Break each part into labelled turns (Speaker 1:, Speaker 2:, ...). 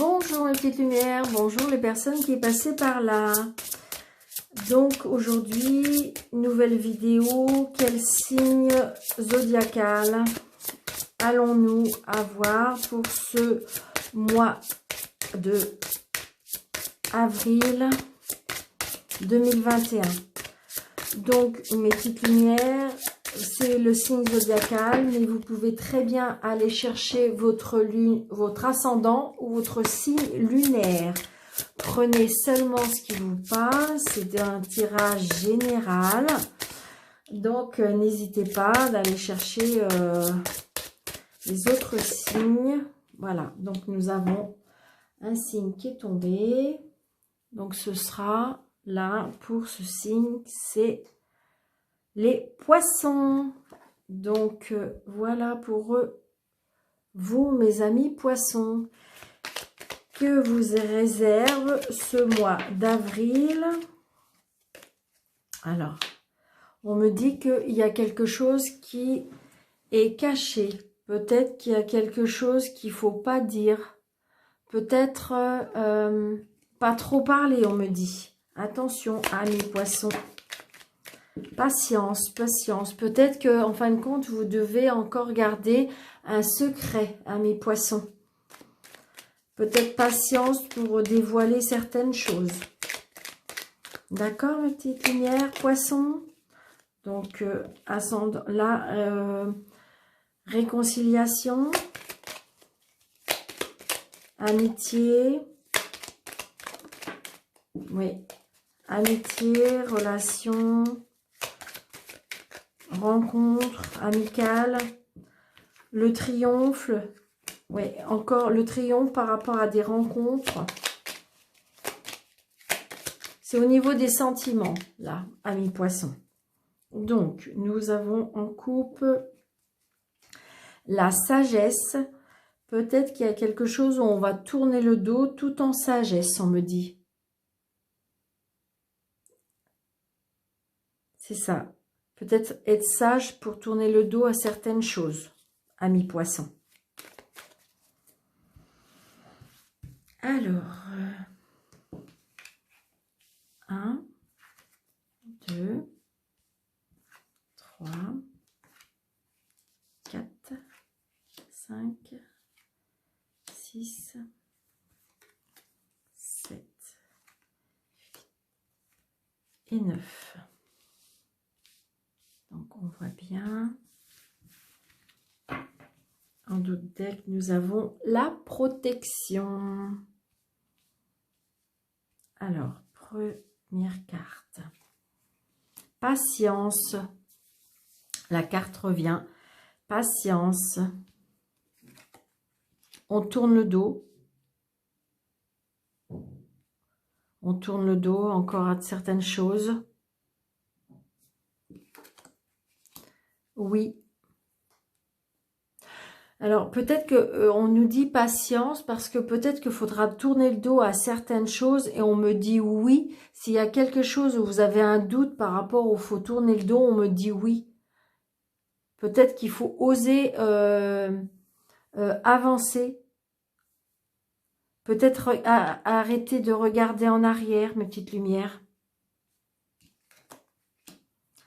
Speaker 1: Bonjour les petites lumières, bonjour les personnes qui est passées par là. Donc aujourd'hui, nouvelle vidéo, quel signe zodiacal allons-nous avoir pour ce mois de avril 2021? Donc mes petites lumières, c'est le signe zodiacal, mais vous pouvez très bien aller chercher votre lune, votre ascendant ou votre signe lunaire. Prenez seulement ce qui vous parle, c'est un tirage général. Donc n'hésitez pas d'aller chercher les autres signes. Voilà, donc nous avons un signe qui est tombé. Donc ce sera là pour ce signe, c'est les poissons. Donc voilà pour vous mes amis poissons, que vous réserve ce mois d'avril. Alors on me dit qu'il y a quelque chose qui est caché, peut-être qu'il y a quelque chose qu'il faut pas dire, peut-être pas trop parler. On me dit attention à mes poissons. Patience, patience. Peut-être que, en fin de compte, vous devez encore garder un secret à mes poissons. Peut-être patience pour dévoiler certaines choses. D'accord, mes petites lumières, poissons. Donc, ascendant là, réconciliation, amitié. Oui, amitié, relation. Rencontre amicale, le triomphe, oui, encore le triomphe par rapport à des rencontres. C'est au niveau des sentiments, là, amis poissons. Donc, nous avons en coupe la sagesse. Peut-être qu'il y a quelque chose où on va tourner le dos tout en sagesse, on me dit. C'est ça. Peut-être être sage pour tourner le dos à certaines choses, amis poissons. Alors, 1, 2, 3, 4, 5, 6, 7 et 9. Donc, on voit bien. En d'autres decks, nous avons la protection. Alors, première carte. Patience. La carte revient. Patience. On tourne le dos. On tourne le dos encore à certaines choses. Oui. Alors, peut-être qu'on nous dit patience parce que peut-être qu'il faudra tourner le dos à certaines choses et on me dit oui. S'il y a quelque chose où vous avez un doute par rapport au faut tourner le dos, on me dit oui. Peut-être qu'il faut oser avancer. Peut-être arrêter de regarder en arrière, mes petites lumières.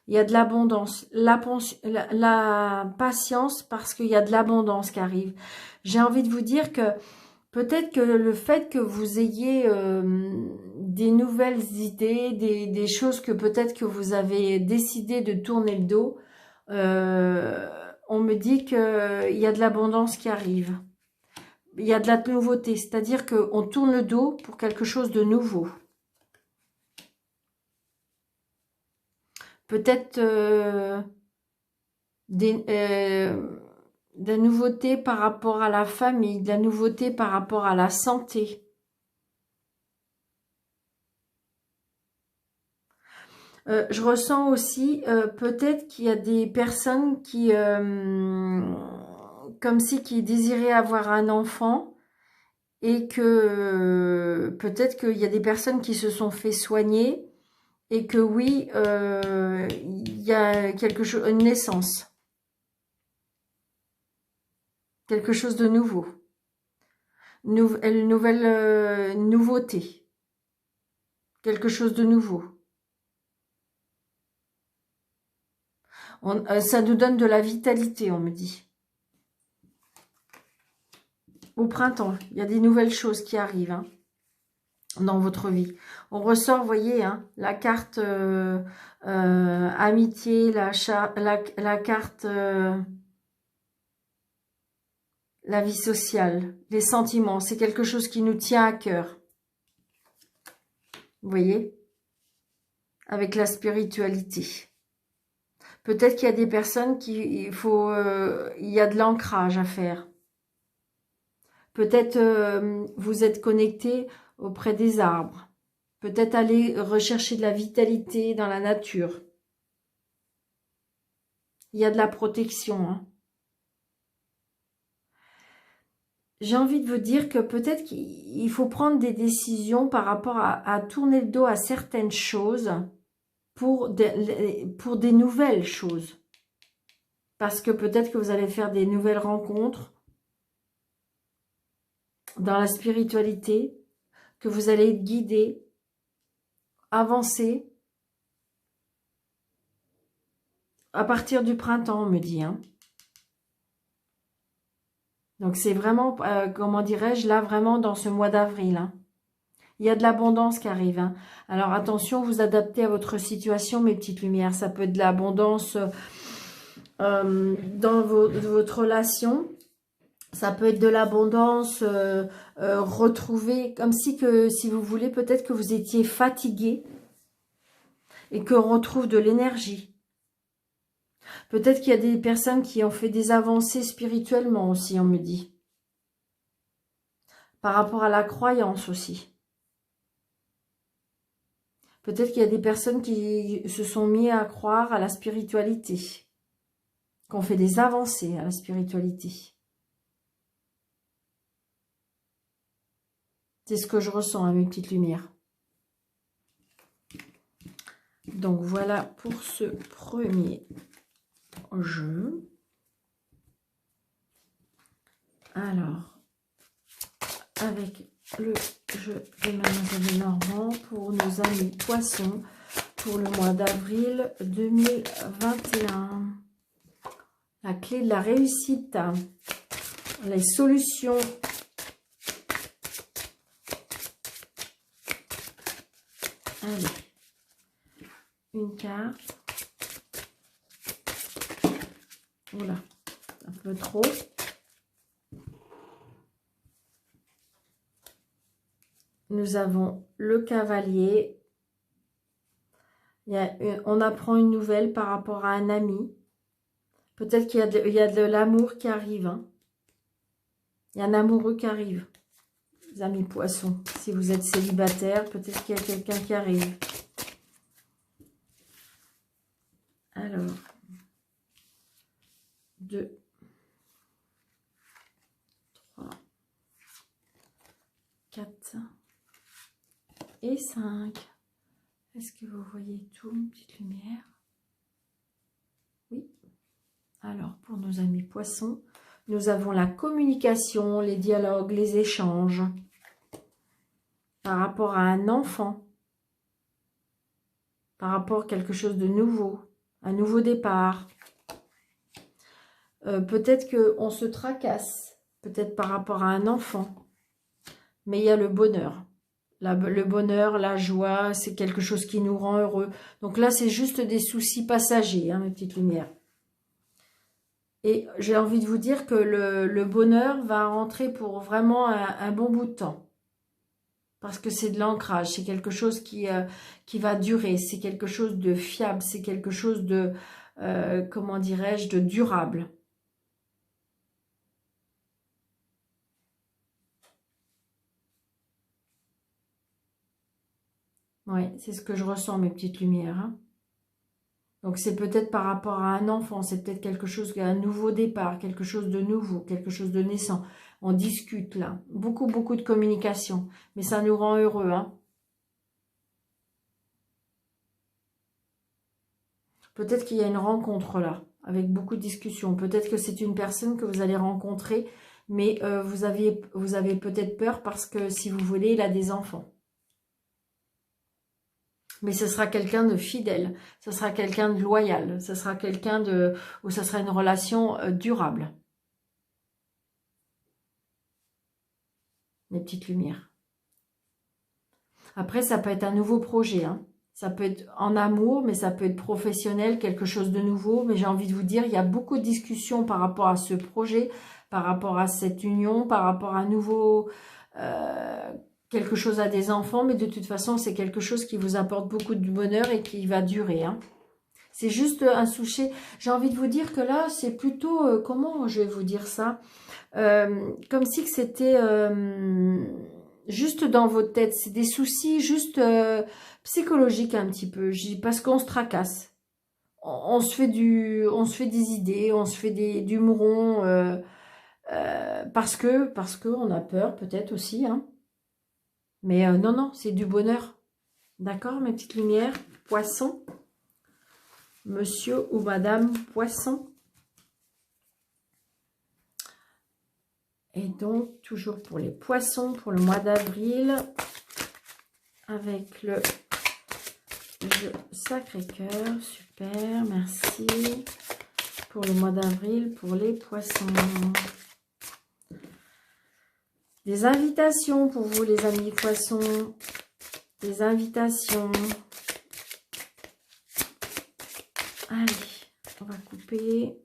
Speaker 1: Il y a de l'abondance, la patience parce qu'il y a de l'abondance qui arrive. J'ai envie de vous dire que peut-être que le fait que vous ayez des nouvelles idées, des choses que peut-être que vous avez décidé de tourner le dos, on me dit qu'il y a de l'abondance qui arrive. Il y a de la nouveauté, c'est-à-dire qu'on tourne le dos pour quelque chose de nouveau. Peut-être des nouveautés par rapport à la famille, de la nouveauté par rapport à la santé. Je ressens aussi peut-être qu'il y a des personnes qui, comme si qui désiraient avoir un enfant et que peut-être qu'il y a des personnes qui se sont fait soigner. Et que oui, il y a quelque chose, une naissance. Quelque chose de nouveau. Nouvelle nouveauté. Quelque chose de nouveau. Ça nous donne de la vitalité, on me dit. Au printemps, il y a des nouvelles choses qui arrivent hein, dans votre vie. On ressort, vous voyez, hein, la carte amitié, la carte la vie sociale, les sentiments. C'est quelque chose qui nous tient à cœur. Vous voyez? Avec la spiritualité. Peut-être qu'il y a des personnes il y a de l'ancrage à faire. Peut-être vous êtes connecté auprès des arbres. Peut-être aller rechercher de la vitalité dans la nature. Il y a de la protection. Hein. J'ai envie de vous dire que peut-être qu'il faut prendre des décisions par rapport à tourner le dos à certaines choses pour des nouvelles choses. Parce que peut-être que vous allez faire des nouvelles rencontres dans la spiritualité, que vous allez être guidé, avancer. À partir du printemps, on me dit. Hein. Donc c'est vraiment, comment dirais-je, là vraiment dans ce mois d'avril. Hein. Il y a de l'abondance qui arrive. Hein. Alors attention, vous adaptez à votre situation, mes petites lumières. Ça peut être de l'abondance dans votre relation. Ça peut être de l'abondance retrouvée, comme si vous voulez, peut-être que vous étiez fatigué et qu'on retrouve de l'énergie. Peut-être qu'il y a des personnes qui ont fait des avancées spirituellement aussi, on me dit. Par rapport à la croyance aussi. Peut-être qu'il y a des personnes qui se sont mis à croire à la spiritualité. Qui ont fait des avancées à la spiritualité. C'est ce que je ressens à mes petites lumières. Donc voilà pour ce premier jeu. Alors, avec le jeu de Mademoiselle Normand pour nos amis poissons pour le mois d'avril 2021. La clé de la réussite, les solutions. Allez, une carte. Voilà, un peu trop. Nous avons le cavalier. On apprend une nouvelle par rapport à un ami. Peut-être qu'il y a de l'amour qui arrive. Hein. Il y a un amoureux qui arrive. Les amis poissons. Si vous êtes célibataire, peut-être qu'il y a quelqu'un qui arrive. Alors, 2, 3, 4 et 5. Est-ce que vous voyez tout, une petite lumière? Oui. Alors, pour nos amis poissons, nous avons la communication, les dialogues, les échanges par rapport à un enfant, par rapport à quelque chose de nouveau, un nouveau départ. Peut-être qu'on se tracasse, peut-être par rapport à un enfant, mais il y a le bonheur. Le bonheur, la joie, c'est quelque chose qui nous rend heureux. Donc là, c'est juste des soucis passagers, hein, mes petites lumières. Et j'ai envie de vous dire que le bonheur va rentrer pour vraiment un bon bout de temps. Parce que c'est de l'ancrage, c'est quelque chose qui va durer, c'est quelque chose de fiable, c'est quelque chose de, comment dirais-je, de durable. Oui, c'est ce que je ressens, mes petites lumières. Hein. Donc, c'est peut-être par rapport à un enfant, c'est peut-être quelque chose, un nouveau départ, quelque chose de nouveau, quelque chose de naissant. On discute là. Beaucoup, beaucoup de communication. Mais ça nous rend heureux. Hein. Peut-être qu'il y a une rencontre là, avec beaucoup de discussions. Peut-être que c'est une personne que vous allez rencontrer mais vous avez peut-être peur parce que, si vous voulez, il a des enfants. Mais ce sera quelqu'un de fidèle, ce sera quelqu'un de loyal, ce sera quelqu'un de... ou ce sera une relation durable. Les petites lumières. Après, ça peut être un nouveau projet, hein. Ça peut être en amour, mais ça peut être professionnel, quelque chose de nouveau. Mais j'ai envie de vous dire, il y a beaucoup de discussions par rapport à ce projet, par rapport à cette union, par rapport à un nouveau... quelque chose à des enfants, mais de toute façon, c'est quelque chose qui vous apporte beaucoup de bonheur et qui va durer, hein. C'est juste un souci. J'ai envie de vous dire que là, c'est plutôt... comment je vais vous dire ça, comme si que c'était juste dans votre tête. C'est des soucis juste psychologiques un petit peu. Parce qu'on se tracasse. On se fait des idées, on se fait du mouron. Parce que on a peur peut-être aussi, hein. Mais non, non, c'est du bonheur. D'accord, mes petites lumières? Poisson. Monsieur ou madame Poisson. Et donc, toujours pour les poissons, pour le mois d'avril, avec le jeu Sacré-Cœur. Super, merci. Pour le mois d'avril, pour les poissons. Des invitations pour vous, les amis poissons. Des invitations. Allez, on va couper.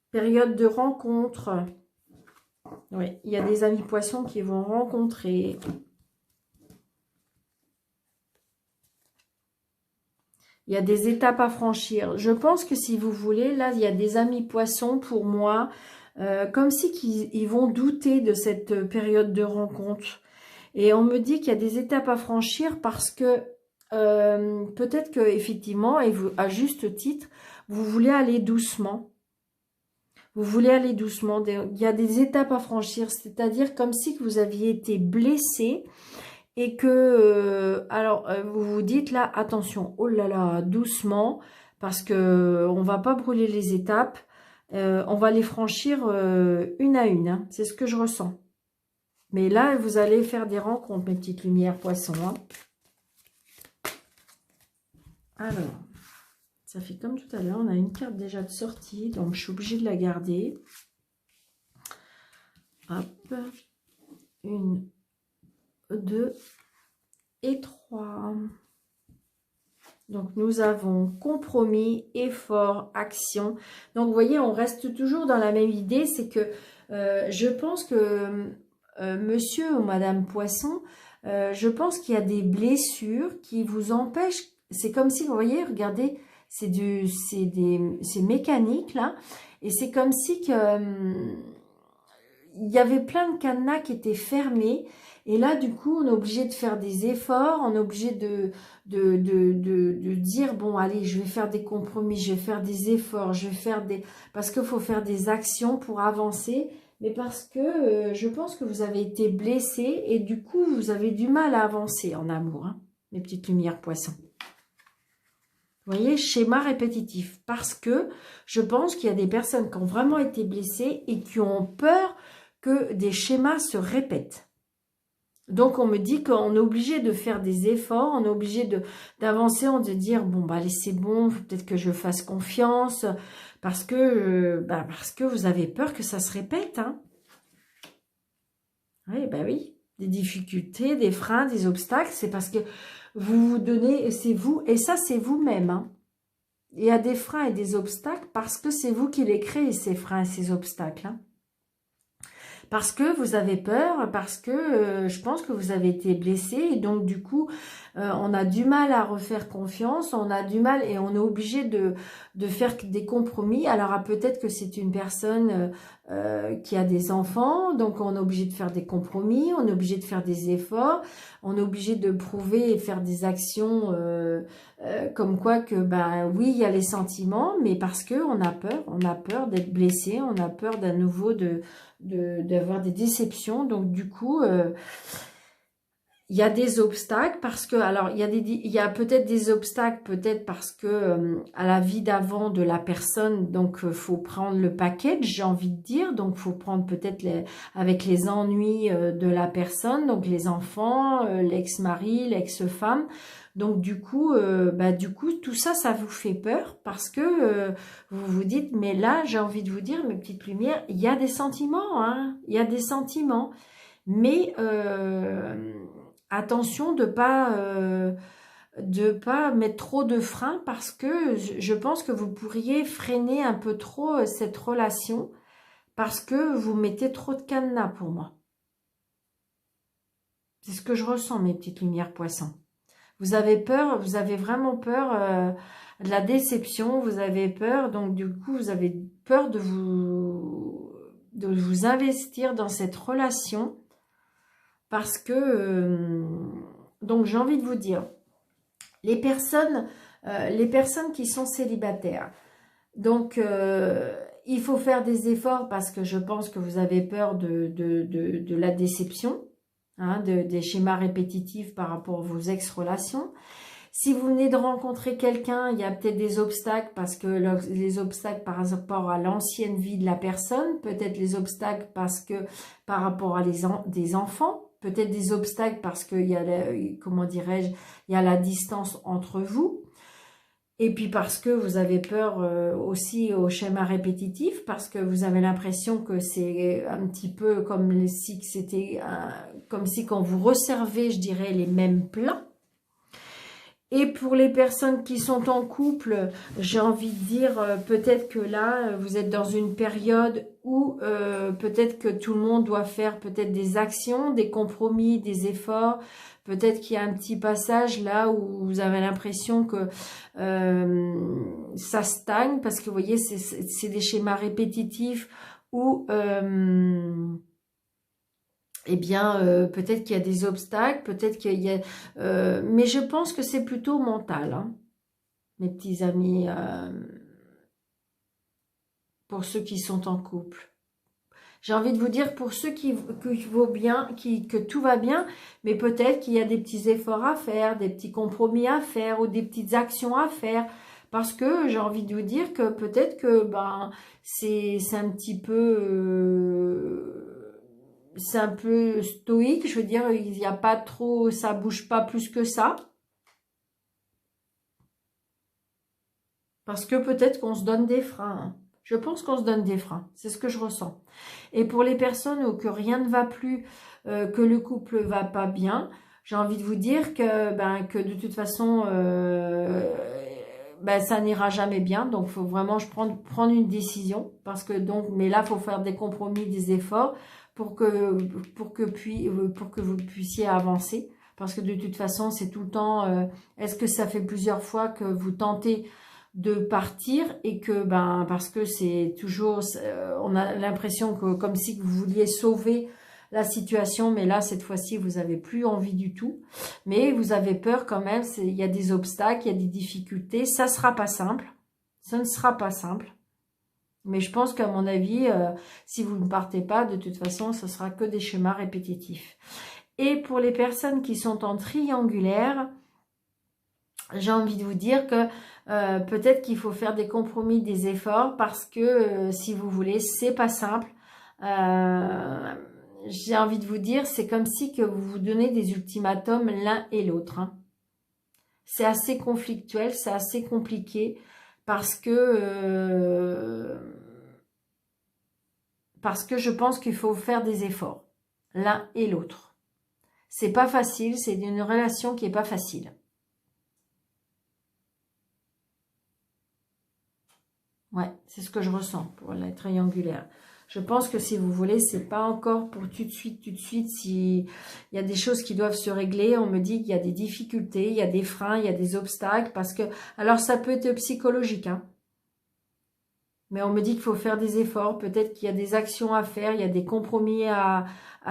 Speaker 1: Période de rencontre. Oui, il y a des amis poissons qui vont rencontrer. Il y a des étapes à franchir. Je pense que si vous voulez, là, il y a des amis poissons pour moi, comme si ils vont douter de cette période de rencontre. Et on me dit qu'il y a des étapes à franchir parce que peut-être que effectivement, et vous, à juste titre, vous voulez aller doucement. Vous voulez aller doucement. Il y a des étapes à franchir, c'est-à-dire comme si vous aviez été blessé et que, vous vous dites là, attention, oh là là, doucement, parce que on va pas brûler les étapes, on va les franchir une à une, hein. C'est ce que je ressens. Mais là, vous allez faire des rencontres, mes petites lumières poissons, hein. Alors, ça fait comme tout à l'heure, on a une carte déjà de sortie, donc je suis obligée de la garder. Hop, 1, 2 et 3. Donc, nous avons compromis, effort, action. Donc, vous voyez, on reste toujours dans la même idée, c'est que je pense que monsieur ou madame Poisson, je pense qu'il y a des blessures qui vous empêchent. C'est comme si, vous voyez, regardez, c'est mécanique, là. Et c'est comme si il y avait plein de cadenas qui étaient fermés. Et là, du coup, on est obligé de faire des efforts, on est obligé de dire, bon, allez, je vais faire des compromis, je vais faire des efforts, je vais faire des... Parce qu'il faut faire des actions pour avancer, mais parce que je pense que vous avez été blessé et du coup, vous avez du mal à avancer en amour, hein, mes petites lumières poissons. Vous voyez, schéma répétitif. Parce que je pense qu'il y a des personnes qui ont vraiment été blessées et qui ont peur que des schémas se répètent. Donc, on me dit qu'on est obligé de faire des efforts, on est obligé d'avancer, de dire, bon, bah, allez, c'est bon, peut-être que je fasse confiance, parce que vous avez peur que ça se répète, hein. Oui, bah oui, des difficultés, des freins, des obstacles, c'est parce que vous vous donnez, c'est vous, et ça, c'est vous-même, hein. Il y a des freins et des obstacles parce que c'est vous qui les créez, ces freins et ces obstacles, hein. Parce que vous avez peur, parce que je pense que vous avez été blessé et donc du coup on a du mal à refaire confiance, on a du mal et on est obligé de faire des compromis. Alors peut-être que c'est une personne qui a des enfants, donc on est obligé de faire des compromis, on est obligé de faire des efforts, on est obligé de prouver et faire des actions comme quoi que oui, il y a les sentiments, mais parce que on a peur d'être blessé, on a peur d'un nouveau d'avoir des déceptions. Donc du coup il y a des obstacles parce que, alors, il y a peut-être des obstacles, peut-être parce que à la vie d'avant de la personne, donc faut prendre le package, j'ai envie de dire, donc faut prendre peut-être avec les ennuis de la personne, donc les enfants, l'ex-mari, l'ex-femme. Donc du coup, tout ça, ça vous fait peur parce que vous vous dites, mais là, j'ai envie de vous dire, mes petites lumières, il y a des sentiments, hein, il y a des sentiments. Mais attention de pas mettre trop de freins parce que je pense que vous pourriez freiner un peu trop cette relation parce que vous mettez trop de cadenas pour moi. C'est ce que je ressens, mes petites lumières poissons. Vous avez peur, vous avez vraiment peur de la déception, vous avez peur, donc du coup vous avez peur de vous investir dans cette relation. Parce que, donc j'ai envie de vous dire, les personnes qui sont célibataires, donc il faut faire des efforts parce que je pense que vous avez peur de la déception, hein, des schémas répétitifs par rapport à vos ex-relations. Si vous venez de rencontrer quelqu'un, il y a peut-être des obstacles parce que les obstacles par rapport à l'ancienne vie de la personne, peut-être les obstacles parce que par rapport à des enfants, peut-être des obstacles parce qu'il y a, comment dirais-je, il y a la distance entre vous. Et puis parce que vous avez peur aussi au schéma répétitif, parce que vous avez l'impression que c'est un petit peu comme si c'était comme si quand vous resservez, je dirais, les mêmes plats. Et pour les personnes qui sont en couple, j'ai envie de dire, peut-être que là, vous êtes dans une période où peut-être que tout le monde doit faire peut-être des actions, des compromis, des efforts. Peut-être qu'il y a un petit passage là où vous avez l'impression que ça stagne parce que vous voyez, c'est des schémas répétitifs où... eh bien, peut-être qu'il y a des obstacles, peut-être qu'il y a... mais je pense que c'est plutôt mental, hein, mes petits amis, pour ceux qui sont en couple. J'ai envie de vous dire, pour ceux que tout va bien, mais peut-être qu'il y a des petits efforts à faire, des petits compromis à faire ou des petites actions à faire. Parce que j'ai envie de vous dire que peut-être que c'est un petit peu... c'est un peu stoïque, je veux dire, il n'y a pas trop, ça bouge pas plus que ça. Parce que peut-être qu'on se donne des freins. Hein. Je pense qu'on se donne des freins, c'est ce que je ressens. Et pour les personnes où que rien ne va plus, que le couple va pas bien, j'ai envie de vous dire que de toute façon, ça n'ira jamais bien. Donc, il faut vraiment prendre une décision. Parce que donc, mais là, il faut faire des compromis, des efforts pour que vous puissiez avancer. Parce que de toute façon, c'est tout le temps, est-ce que ça fait plusieurs fois que vous tentez de partir et que parce que c'est toujours on a l'impression que comme si vous vouliez sauver la situation, mais là cette fois-ci vous avez plus envie du tout, mais vous avez peur quand même, il y a des obstacles, il y a des difficultés, ça sera pas simple, ça ne sera pas simple, mais je pense qu'à mon avis si vous ne partez pas, de toute façon ce sera que des schémas répétitifs. Et pour les personnes qui sont en triangulaire, j'ai envie de vous dire que peut-être qu'il faut faire des compromis, des efforts, parce que si vous voulez, c'est pas simple. J'ai envie de vous dire, c'est comme si que vous vous donnez des ultimatums l'un et l'autre. Hein. C'est assez conflictuel, c'est assez compliqué, parce que je pense qu'il faut faire des efforts, l'un et l'autre. C'est pas facile, c'est une relation qui est pas facile. Ouais, c'est ce que je ressens pour la triangulaire. Je pense que si vous voulez, c'est pas encore pour tout de suite. S'il y a des choses qui doivent se régler, on me dit qu'il y a des difficultés, il y a des freins, il y a des obstacles. Parce que, alors ça peut être psychologique, hein. Mais on me dit qu'il faut faire des efforts. Peut-être qu'il y a des actions à faire, il y a des compromis à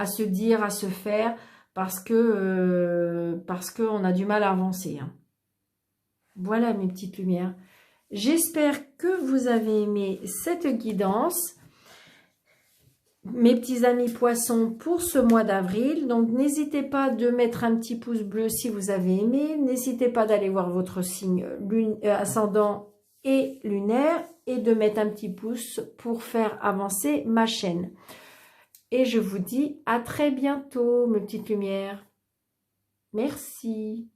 Speaker 1: se dire, à se faire. Parce qu'on a du mal à avancer. Hein. Voilà mes petites lumières. J'espère que vous avez aimé cette guidance. mes petits amis poissons, pour ce mois d'avril. Donc, n'hésitez pas de mettre un petit pouce bleu si vous avez aimé. N'hésitez pas d'aller voir votre signe ascendant et lunaire et de mettre un petit pouce pour faire avancer ma chaîne. Et je vous dis à très bientôt, mes petites lumières. Merci.